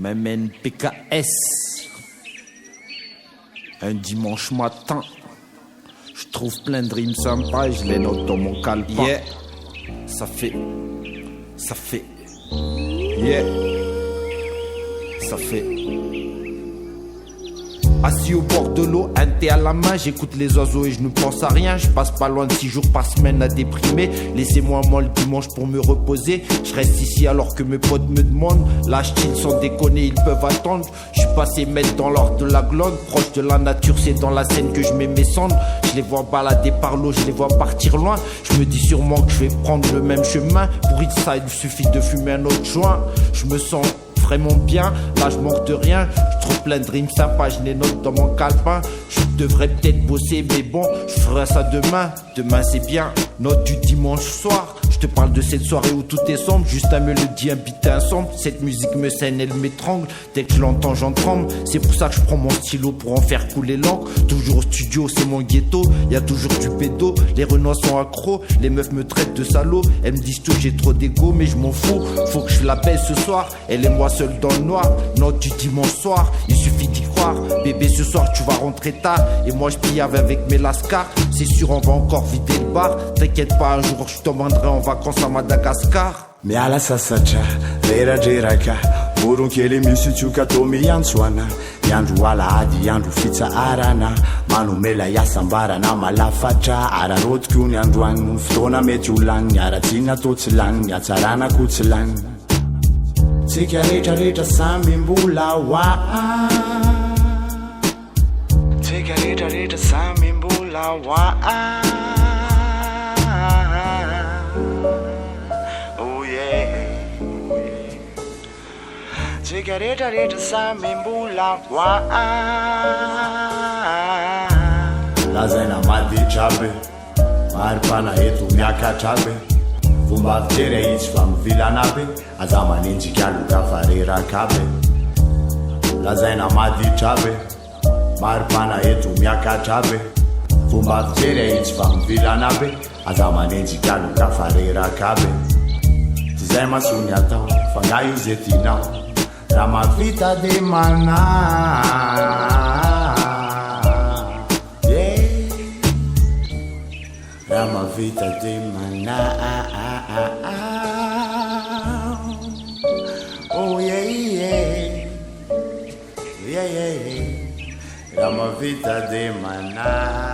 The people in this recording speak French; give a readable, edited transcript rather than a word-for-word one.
m'amène PKS. Un dimanche matin, je trouve plein de rimes sympas et je les note dans mon calepin. Yeah, ça fait, yeah, ça fait. Assis au bord de l'eau, un thé à la main, j'écoute les oiseaux et je ne pense à rien. Je passe pas loin de 6 jours par semaine à déprimer. Laissez-moi moi le dimanche pour me reposer. Je reste ici alors que mes potes me demandent. Lâche-t-il sans déconner, ils peuvent attendre. Je suis passé maître dans l'ordre de la glande. Proche de la nature, c'est dans la Seine que je mets mes cendres. Je les vois balader par l'eau, je les vois partir loin. Je me dis sûrement que je vais prendre le même chemin. Pour it ça, il suffit de fumer un autre joint. Je me sens vraiment bien, là je manque de rien. Je trouve plein de rimes sympas, je les note dans mon calepin. Je devrais peut-être bosser mais bon, je ferai ça demain. Demain c'est bien, note du dimanche soir. Je te parle de cette soirée où tout est sombre. Juste un mélodie, un beat, un son. Cette musique me scène, elle m'étrangle. Dès que je l'entends j'en tremble. C'est pour ça que je prends mon stylo pour en faire couler l'encre. Toujours au studio, c'est mon ghetto. Y'a toujours du pédo, les renois sont accros. Les meufs me traitent de salaud. Elles me disent tout, j'ai trop d'ego mais je m'en fous. Faut que je l'appelle ce soir, elle et moi seul dans le noir. Note du dimanche soir, il suffit d'y croire. Bébé ce soir tu vas rentrer tard. Et moi je pillave avec mes lascars. C'est sûr on va encore vider le bar. T'inquiète pas, un jour je t'emmènerai en vacances à Madagascar. Miala sasatra, reradraraka. Voronkely misy tsioka tao miantsoana. Iandro alahady, iandro fitsaharana. Manomela iasam-barana malafatra. Ararotiko ny androany, fotoana mety ho lany. Aratsina tô tsy lany, atsarana ko tsy lany. Tsika rehetrarehetra samby mbola hoa. Tsika rehetrarehetra samby mbola hoa. Tsika rehetrarehetra samby mbola hoa. Lazaina maditra be, maripana eto miakatra be. Fomba fijery izy fa mivilana be. Aza manenjika aloka fa reraka be. Lazaina maditra be, maripana eto miakatra be. Fomba fijery izy fa mivilana be. Aza manenjika aloka fa reraka be. Tsy zay masony atao fa nga io zay tianao. Raha mahavita de mana, yeah. Raha mahavita de mana, oh yeah yeah, yeah yeah. Raha mahavita de mana.